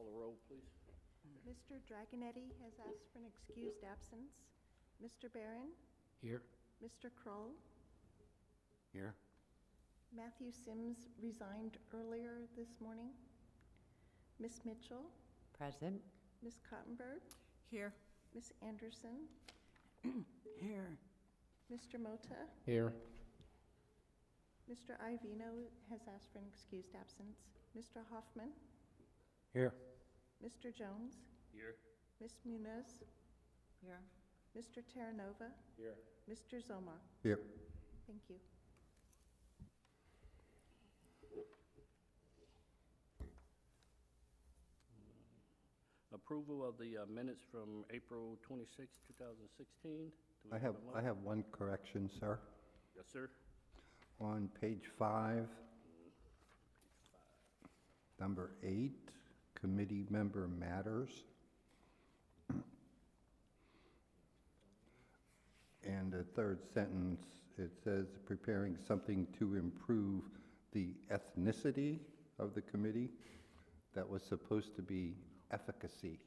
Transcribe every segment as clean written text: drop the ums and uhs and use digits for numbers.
Call a roll, please. Mr. Dragonetti has asked for an excused absence. Mr. Barron? Here. Mr. Kroll? Here. Matthew Sims resigned earlier this morning. Ms. Mitchell? Present. Ms. Cottenberg? Here. Ms. Anderson? Here. Mr. Mota? Here. Mr. Ivino has asked for an excused absence. Mr. Hoffman? Here. Mr. Jones? Here. Ms. Muniz? Here. Mr. Terranova? Here. Mr. Zoma? Here. Thank you. Approval of the minutes from April 26, 2016. Do we I a motion? have one correction, sir. Yes, sir. On page 5, number 8, committee member matters. And the third sentence, it says preparing something to improve the ethnicity of the committee. That was supposed to be efficacy.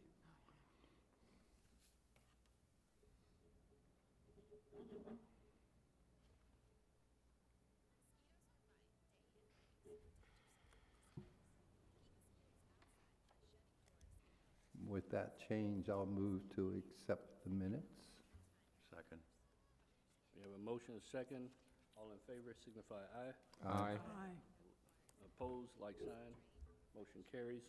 With that change, I'll move to accept the minutes. Second. We have a motion, a second. All in favor signify aye. Aye. Aye. Opposed, like sign. Motion carries.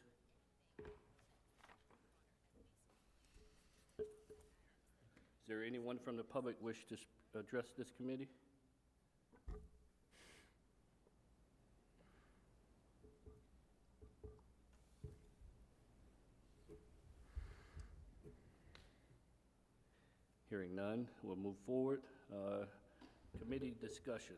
Is there anyone from the public wish to address this committee? Hearing none, we'll move forward. Committee discussion.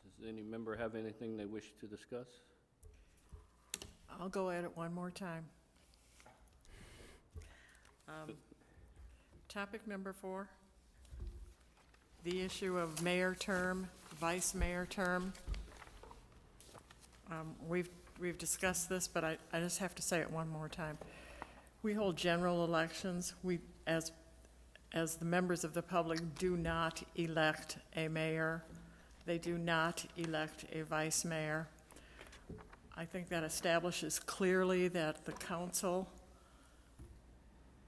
Does any member have anything they wish to discuss? I'll go at it one more time. Topic number 4, the issue of mayor term, vice mayor term. We've discussed this, but I just have to say it one more time. We hold general elections. We, as the members of the public, do not elect a mayor. They do not elect a vice mayor. I think that establishes clearly that the council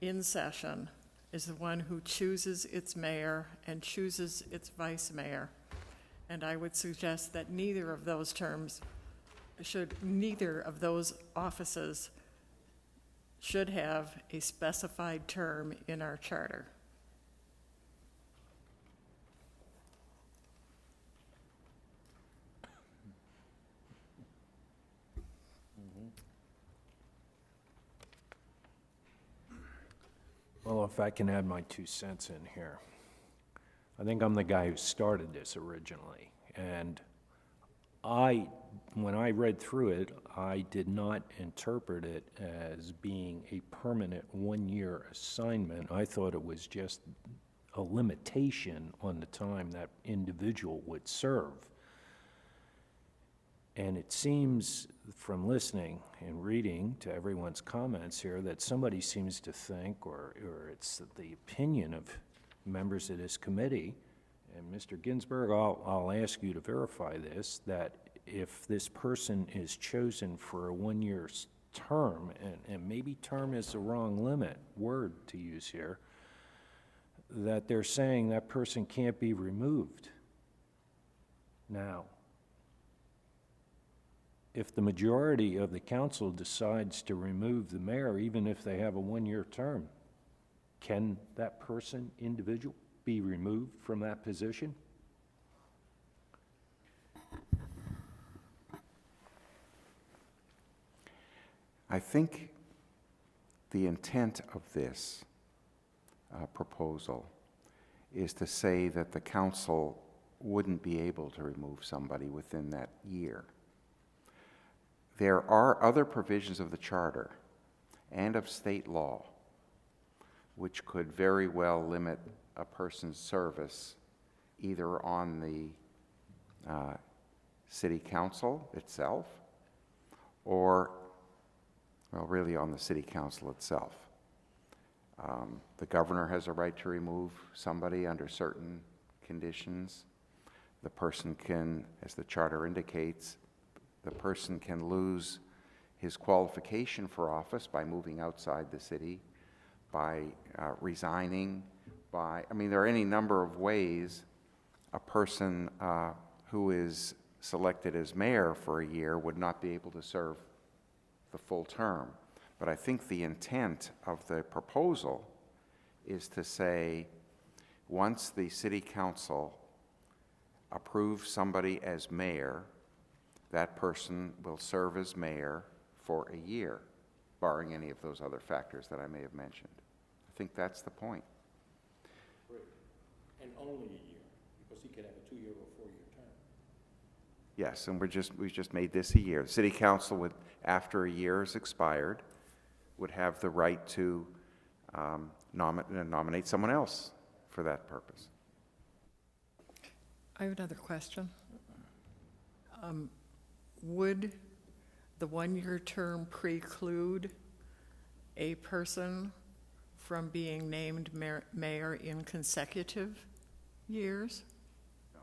in session is the one who chooses its mayor and chooses its vice mayor. And I would suggest that neither of those offices should have a specified term in our charter. Well, if I can add my 2 cents in here. I think I'm the guy who started this originally, and when I read through it, I did not interpret it as being a permanent 1-year assignment. I thought it was just a limitation on the time that individual would serve. And it seems from listening and reading to everyone's comments here that somebody seems to think, or it's the opinion of members of this committee, and Mr. Ginsburg, I'll ask you to verify this, that if this person is chosen for a 1-year term, and maybe term is the wrong word to use here, that they're saying that person can't be removed. Now, if the majority of the council decides to remove the mayor, even if they have a 1-year term, can that person, individual, be removed from that position? I think the intent of this proposal is to say that the council wouldn't be able to remove somebody within that year. there are other provisions of the charter and of state law which could very well limit a person's service either on the city council itself or, well, really on the city council itself. The governor has a right to remove somebody under certain conditions. The person can, as the charter indicates, the person can lose his qualification for office by moving outside the city, by resigning, I mean, there are any number of ways a person who is selected as mayor for a year would not be able to serve the full term. But I think the intent of the proposal is to say, once the city council approves somebody as mayor, that person will serve as mayor for a year, barring any of those other factors that I may have mentioned. I think that's the point. And only a year, because he could have a 2-year or 4-year term. Yes, and we've just made this a year. The city council would, after a year is expired, would have the right to nominate someone else for that purpose. I have another question. Would the 1-year term preclude a person from being named mayor in consecutive years? No.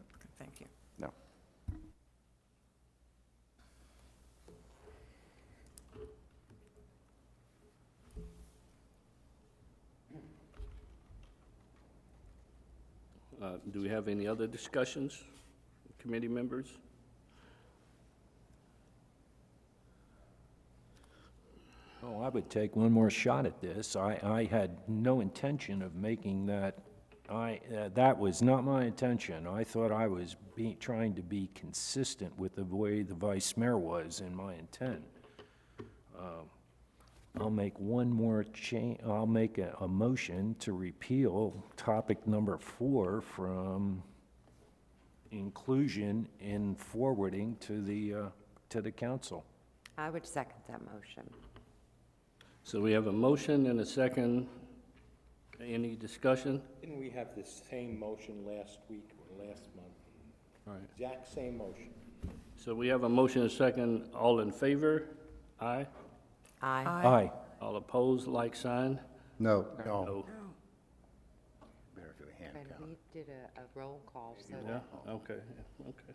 Okay, thank you. No. Do we have any other discussions, committee members? Oh, I would take one more shot at this. I had no intention of making that, that was not my intention. I thought I was trying to be consistent with the way the vice mayor was in my intent. I'll make one more change. I'll make a motion to repeal topic number 4 from inclusion in forwarding to the council. I would second that motion. So we have a motion and a second. Any discussion? Didn't we have this same motion last week or last month? All right. Exact same motion. So we have a motion and a second. All in favor? Aye. Aye. Aye. All opposed, like sign? No. No. Better do a hand And count. we did a roll call, so Yeah, okay, okay.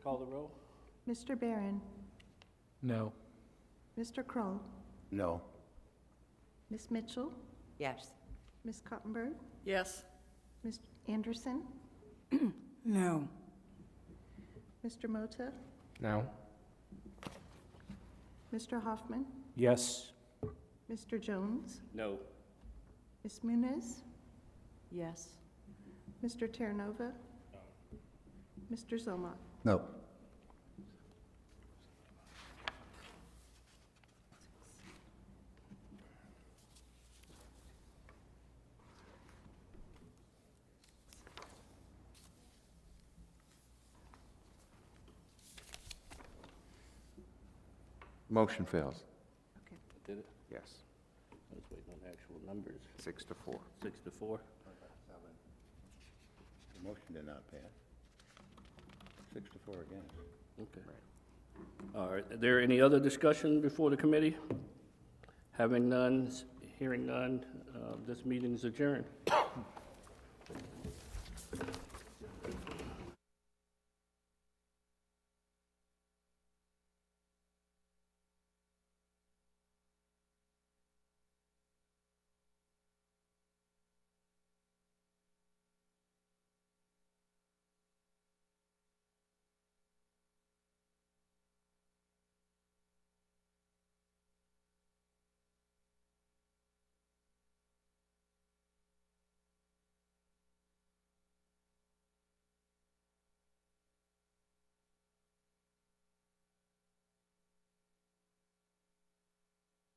Call the roll? Mr. Barron, No. Mr. Kroll, No. Ms. Mitchell, yes. Ms. Cottenberg, Yes? Ms. Anderson, No. Mr. Mota, No. Mr. Hoffman, Yes. Mr. Jones, No. Ms. Muniz, Yes. Mr. Terranova, Mr. Zoma. No. Motion fails. Did it? Yes. I was waiting on the actual numbers. 6-4. 6-4. The motion did not pass. 6-4 again. Okay. All right, are there any other discussion before the committee? Having none, hearing none, this meeting is adjourned.